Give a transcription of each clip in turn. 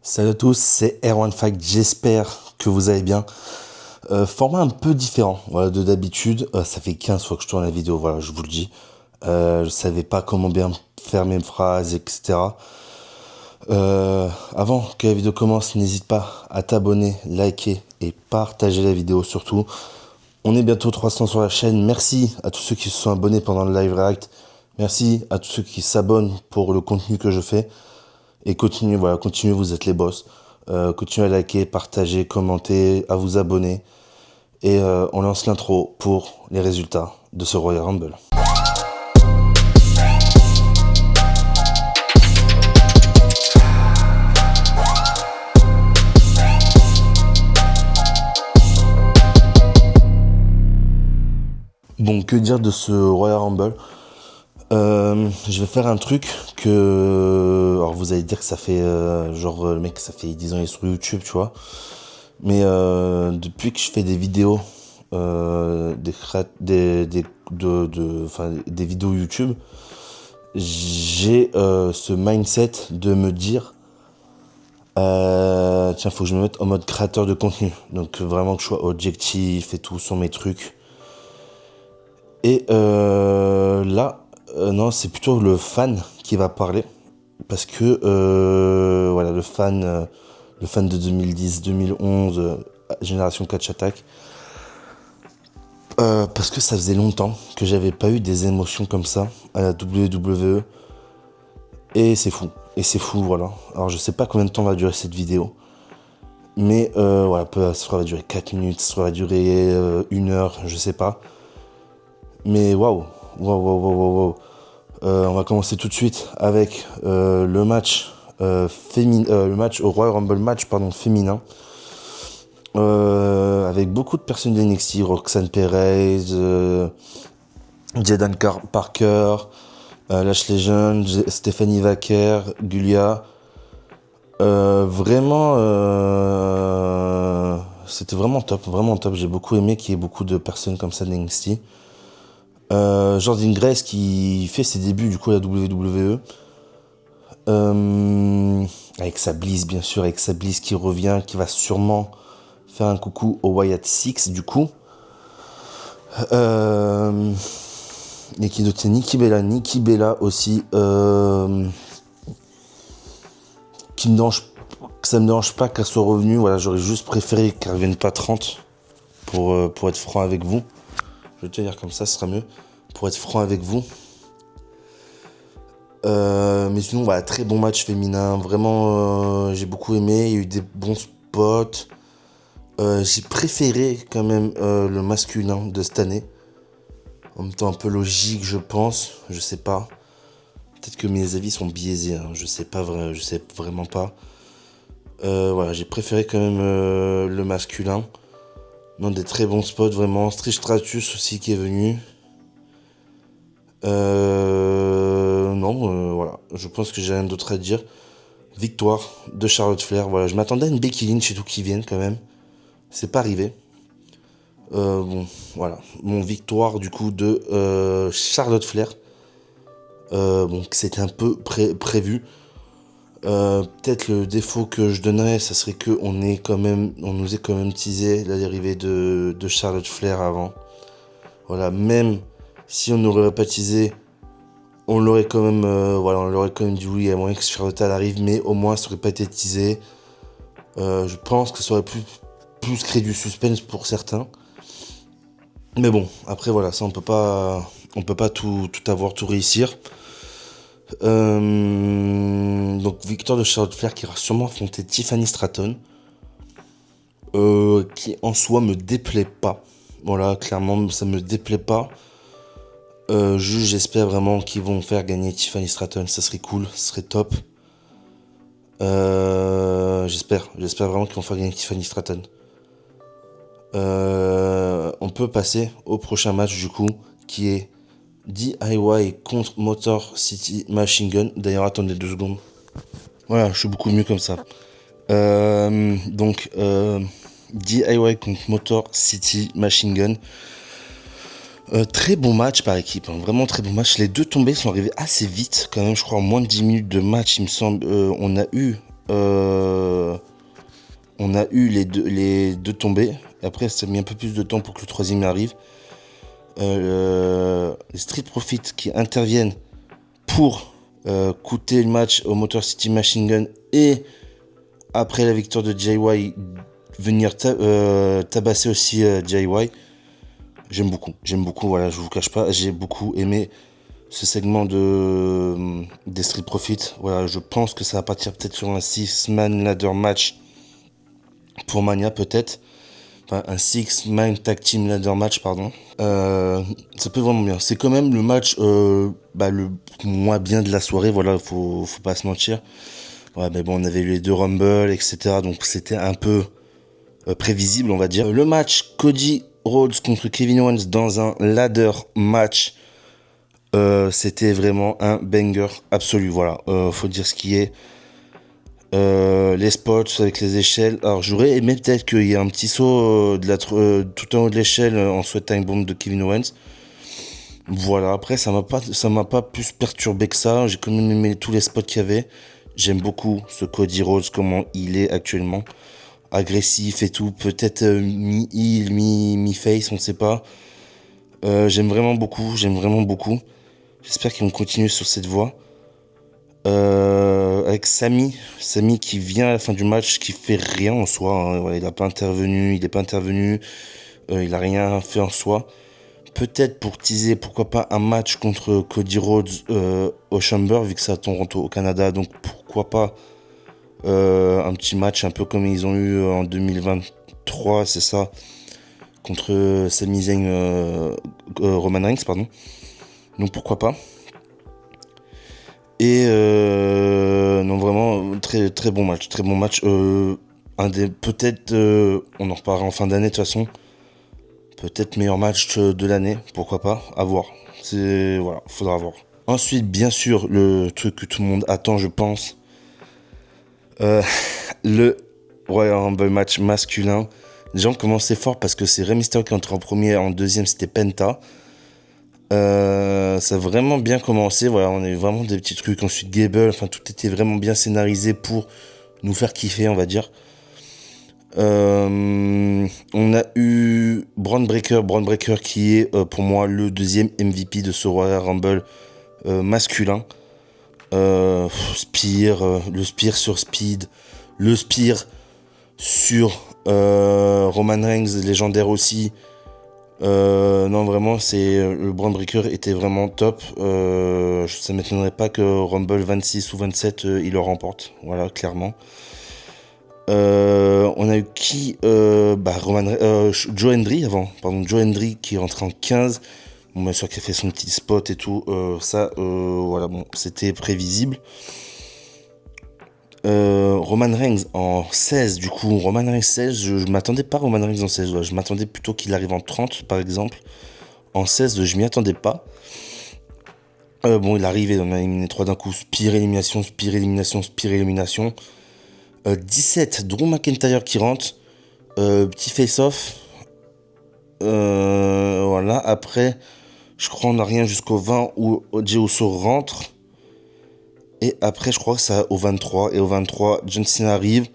Salut à tous, c'est Erwan Fact, j'espère que vous allez bien. Format un peu différent voilà, de d'habitude, ça fait 15 fois que je tourne la vidéo, voilà, je vous le dis. Je savais pas comment bien faire mes phrases, etc. Avant que la vidéo commence, n'hésite pas à t'abonner, liker et partager la vidéo surtout. On est bientôt 300 sur la chaîne, merci à tous ceux qui se sont abonnés pendant le live react. Merci à tous ceux qui s'abonnent pour le contenu que je fais. Et continuez, voilà, continuez, vous êtes les boss. Continuez à liker, partager, commenter, à vous abonner. Et on lance l'intro pour les résultats de ce Royal Rumble. Bon, que dire de ce Royal Rumble? Je vais faire un truc que... Alors vous allez dire que ça fait... le mec, ça fait 10 ans il est sur YouTube, tu vois. Mais depuis que je fais des vidéos, des vidéos YouTube, j'ai ce mindset de me dire tiens, faut que je me mette en mode créateur de contenu. Donc vraiment que je sois objectif et tout sur mes trucs. Et non, c'est plutôt le fan qui va parler. Parce que voilà, le fan de 2010-2011, Génération Catch Attack. Parce que ça faisait longtemps que j'avais pas eu des émotions comme ça à la WWE. Et c'est fou. Et c'est fou, voilà. Alors je sais pas combien de temps va durer cette vidéo. Mais voilà, ça va durer 4 minutes, ça va durer 1 heure, je sais pas. Mais waouh, waouh, waouh, waouh, waouh. Waouh. On va commencer tout de suite avec le match le match au Royal Rumble match pardon féminin. Avec beaucoup de personnes de NXT, Roxanne Perez, Jaden Parker, Lash Legend, Stephanie Vaquer, Gulia. Vraiment, c'était vraiment top, vraiment top. J'ai beaucoup aimé qu'il y ait beaucoup de personnes comme ça de NXT. Jordynne Grace qui fait ses débuts du coup à la WWE. Avec sa Bliss bien sûr, avec sa Bliss qui revient, qui va sûrement faire un coucou au Wyatt Six du coup. Et qui d'autre, c'est Nikki Bella aussi, ça me dérange pas qu'elle soit revenue. Voilà, j'aurais juste préféré qu'elle revienne pas 30 pour être franc avec vous. Je vais te dire comme ça, ce sera mieux. Pour être franc avec vous. Mais sinon, voilà, très bon match féminin. Vraiment, j'ai beaucoup aimé. Il y a eu des bons spots. J'ai préféré quand même le masculin de cette année. En même temps, un peu logique, je pense. Je sais pas. Peut-être que mes avis sont biaisés. Hein. Je sais vraiment pas. Voilà, j'ai préféré quand même le masculin. Non, des très bons spots, vraiment. Trish Stratus aussi qui est venu. Non, voilà. Je pense que j'ai rien d'autre à dire. Victoire de Charlotte Flair. Voilà, je m'attendais à une Becky Lynch et tout qui vienne quand même. C'est pas arrivé. Bon, voilà. Mon victoire du coup de Charlotte Flair. Bon, c'était un peu prévu. Peut-être le défaut que je donnerais, ça serait que on nous ait quand même teasé la dérivée de Charlotte Flair avant. Voilà, même si on n'aurait pas teasé, on l'aurait quand même, on l'aurait quand même dit oui, à moins que Charlotte elle arrive, mais au moins ça aurait pas été teasé. Je pense que ça aurait plus créé du suspense pour certains. Mais bon, après voilà, ça on peut pas tout avoir, tout réussir. Donc victoire de Charlotte Flair qui ira sûrement affronter Tiffany Stratton, qui en soi me déplaît pas. Voilà, clairement ça me déplaît pas. Juste j'espère vraiment qu'ils vont faire gagner Tiffany Stratton, ça serait cool, ça serait top. J'espère vraiment qu'ils vont faire gagner Tiffany Stratton. On peut passer au prochain match du coup, qui est DIY contre Motor City Machine Gun. D'ailleurs, attendez 2 secondes. Voilà, je suis beaucoup mieux comme ça. Donc, DIY contre Motor City Machine Gun. Très bon match par équipe, hein, vraiment très bon match. Les deux tombés sont arrivés assez vite, quand même, je crois, en moins de 10 minutes de match, il me semble. On a eu on a eu les deux tombées. Après, ça a mis un peu plus de temps pour que le troisième arrive. Les Street Profits qui interviennent pour coûter le match au Motor City Machine Gun et après la victoire de JY venir tabasser aussi JY. J'aime beaucoup, voilà, je vous cache pas, j'ai beaucoup aimé ce segment des Street Profits. Voilà, je pense que ça va partir peut-être sur un 6-man ladder match pour Mania peut-être. Enfin, un 6-man tag team ladder match, pardon. Ça peut vraiment bien. C'est quand même le match le moins bien de la soirée, voilà, faut pas se mentir. Ouais, mais bon, on avait eu les deux Rumble, etc. Donc c'était un peu prévisible, on va dire. Le match Cody Rhodes contre Kevin Owens dans un ladder match, c'était vraiment un banger absolu. Voilà, faut dire ce qui est. Les spots avec les échelles. Alors j'aurais aimé peut-être qu'il y ait un petit saut tout en haut de l'échelle en sweat time bomb de Kevin Owens. Voilà, après ça m'a pas plus perturbé que ça. J'ai quand même aimé tous les spots qu'il y avait. J'aime beaucoup ce Cody Rhodes, comment il est actuellement. Agressif et tout, peut-être mi-heel, mi-face, on ne sait pas. J'aime vraiment beaucoup. J'espère qu'ils vont continuer sur cette voie. Avec Sami qui vient à la fin du match, qui fait rien en soi, hein. Ouais, il n'est pas intervenu, il a rien fait en soi. Peut-être pour teaser, pourquoi pas un match contre Cody Rhodes au Chamber, vu que c'est à Toronto au Canada, donc pourquoi pas un petit match un peu comme ils ont eu en 2023, c'est ça, contre Sami Zayn, Roman Reigns, pardon. Donc pourquoi pas. Et non, vraiment très très bon match, peut-être on en reparlera en fin d'année de toute façon. Peut-être meilleur match de l'année, pourquoi pas, à voir. Voilà, faudra voir. Ensuite, bien sûr, le truc que tout le monde attend, je pense, le Royal Rumble match masculin. Les gens commençaient fort parce que c'est Rey Mysterio qui est entré en premier, en deuxième c'était Penta. Ça a vraiment bien commencé, voilà, on a eu vraiment des petits trucs, ensuite Gable, enfin tout était vraiment bien scénarisé pour nous faire kiffer, on va dire. On a eu Braun Breaker qui est pour moi le deuxième MVP de ce Royal Rumble masculin. Le spear sur Speed, le spear sur Roman Reigns, légendaire aussi. Non, vraiment, le Braun Breaker était vraiment top. Ça m'étonnerait pas que Rumble 26 ou 27 il le remporte. Voilà, clairement. On a eu qui Joe Hendry avant. Pardon, Joe Hendry qui est rentré en 15. Bon, bien sûr qu'il a fait son petit spot et tout. Voilà, bon, c'était prévisible. Roman Reigns en 16, du coup, Roman Reigns 16, je m'attendais pas à Roman Reigns en 16, ouais. Je m'attendais plutôt qu'il arrive en 30, par exemple. En 16, je m'y attendais pas. Bon, il arrive et on a éliminé 3 d'un coup, Spear, élimination. 17, Drew McIntyre qui rentre, petit face-off. Voilà, après, je crois on n'a rien jusqu'au 20 où Jey Uso rentre. Et après, je crois que c'est au 23. Et au 23, John Cena arrive.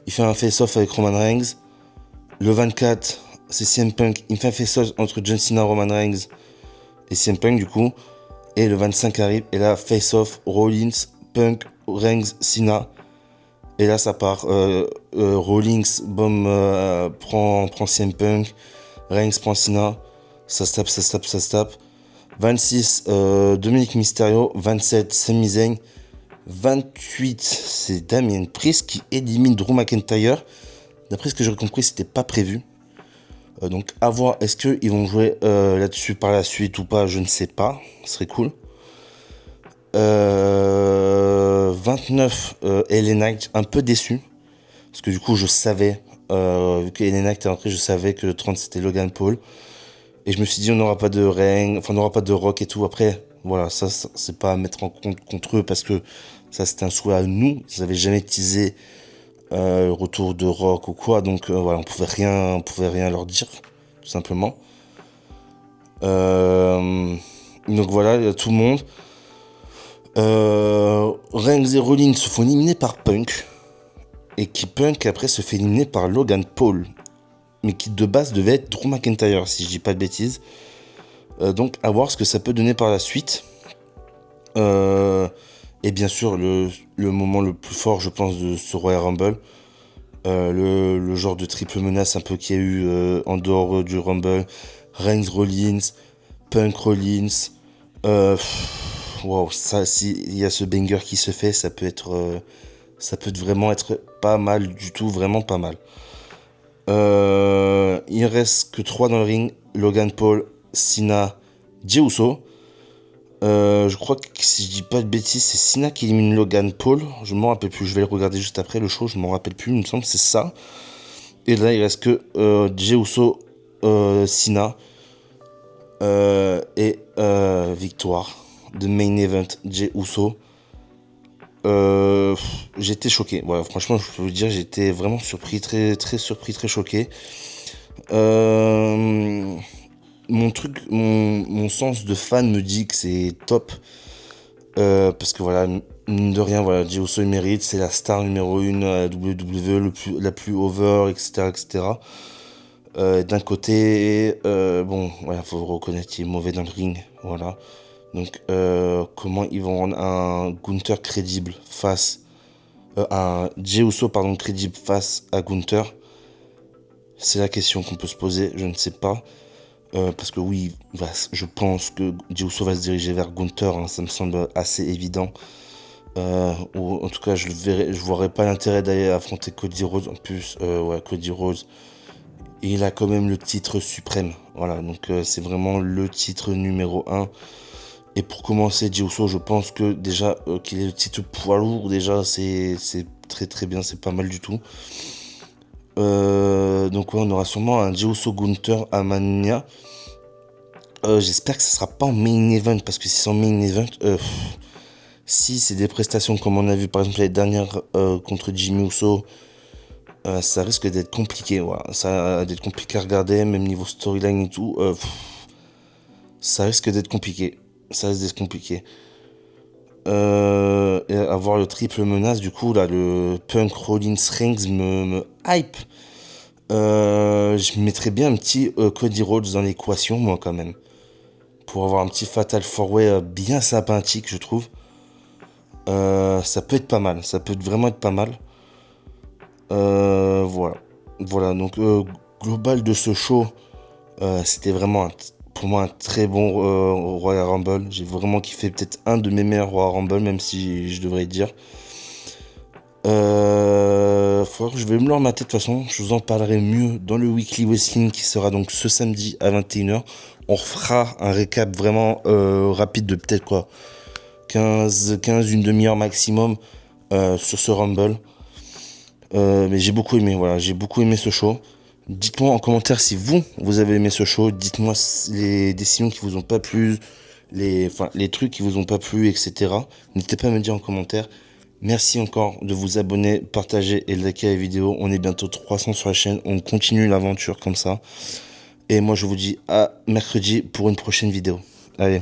Il fait un face-off avec Roman Reigns. Le 24, c'est CM Punk. Il fait un face-off entre John Cena, Roman Reigns et CM Punk, du coup. Et le 25 arrive. Et là, face-off, Rollins, Punk, Reigns, Cena. Et là, ça part. Rollins, prend CM Punk. Reigns prend Cena. Ça se tape. 26, Dominic Mysterio. 27, Sami Zayn. 28, c'est Damien Priest qui élimine Drew McIntyre. D'après ce que j'ai compris, c'était pas prévu. Donc à voir, est-ce qu'ils vont jouer là-dessus par la suite ou pas, je ne sais pas. Ce serait cool. 29, LA Knight, un peu déçu. Parce que du coup, je savais, vu que LA Knight est rentré, je savais que le 30 c'était Logan Paul. Et je me suis dit, on n'aura pas de Reigns, enfin on n'aura pas de Rock et tout. Après, voilà, ça c'est pas à mettre en compte contre eux parce que ça c'était un souhait à nous. Ils n'avaient jamais teasé le retour de Rock ou quoi. Donc voilà, on pouvait rien leur dire, tout simplement. Donc voilà, il y a tout le monde. Reigns et Rollins se font éliminer par Punk. et qui Punk après se fait éliminer par Logan Paul, mais qui de base devait être Drew McIntyre si je dis pas de bêtises. Donc à voir ce que ça peut donner par la suite. Et bien sûr le moment le plus fort je pense de ce Royal Rumble, le genre de triple menace un peu qu'il y a eu en dehors du Rumble, Reigns Rollins, Punk Rollins, wow, ça s'il y a ce banger qui se fait, ça peut vraiment être pas mal du tout, vraiment pas mal. Il reste que 3 dans le ring, Logan Paul, Cena, Jey Uso. Je crois que si je dis pas de bêtises, c'est Cena qui élimine Logan Paul. Je m'en rappelle plus, je vais le regarder juste après le show, je m'en rappelle plus, il me semble que c'est ça. Et là il reste que Jey Uso, Cena et victoire de main event Jey Uso. J'étais choqué, voilà, franchement je peux vous dire, j'étais vraiment surpris, très, très surpris, très choqué. Mon sens de fan me dit que c'est top. Parce que voilà, mine de rien, voilà, Jey Uso il mérite, c'est la star numéro 1 à la WWE, la plus over, etc. etc. D'un côté, bon, voilà, faut reconnaître qu'il est mauvais dans le ring, voilà. Donc, comment ils vont rendre un Gunther crédible face, un Jey Uso, pardon, crédible face à Gunther? C'est la question qu'on peut se poser, je ne sais pas. Parce que oui, je pense que Jey Uso va se diriger vers Gunther, hein, ça me semble assez évident. Ou en tout cas, je verrais pas l'intérêt d'aller affronter Cody Rhodes. En plus, ouais, Cody Rhodes, il a quand même le titre suprême. Voilà, donc c'est vraiment le titre numéro 1. Et pour commencer, Jey Uso, je pense que déjà qu'il ait le titre poids lourd, déjà c'est très très bien, c'est pas mal du tout. Donc ouais, on aura sûrement un Jey Uso Gunther à Mania. J'espère que ça sera pas en main event, parce que si c'est en main event, si c'est des prestations comme on a vu par exemple les dernières contre Jimmy Uso, ça risque d'être compliqué. Voilà. Ça va d'être compliqué à regarder, même niveau storyline et tout. Ça risque d'être compliqué. Ça risque d'être compliqué. Et avoir le triple menace, du coup, là, le Punk Rollins Reigns me hype. Je mettrais bien un petit Cody Rhodes dans l'équation, moi, quand même. Pour avoir un petit Fatal 4-Way bien sympathique, je trouve. Ça peut être pas mal. Ça peut vraiment être pas mal. Voilà. Voilà, donc global de ce show, c'était vraiment pour moi un très bon Royal Rumble. J'ai vraiment kiffé, peut-être un de mes meilleurs Royal Rumble, même si je devrais dire. Faudra que je vais me le remater de toute façon. Je vous en parlerai mieux dans le Weekly Wrestling qui sera donc ce samedi à 21h. On refera un récap vraiment rapide de peut-être quoi 15 une demi-heure maximum sur ce Rumble. Mais j'ai beaucoup aimé, voilà, j'ai beaucoup aimé ce show. Dites-moi en commentaire si vous avez aimé ce show. Dites-moi les décisions qui vous ont pas plu, les trucs qui vous ont pas plu, etc. N'hésitez pas à me dire en commentaire. Merci encore de vous abonner, partager et liker la vidéo. On est bientôt 300 sur la chaîne. On continue l'aventure comme ça. Et moi, je vous dis à mercredi pour une prochaine vidéo. Allez.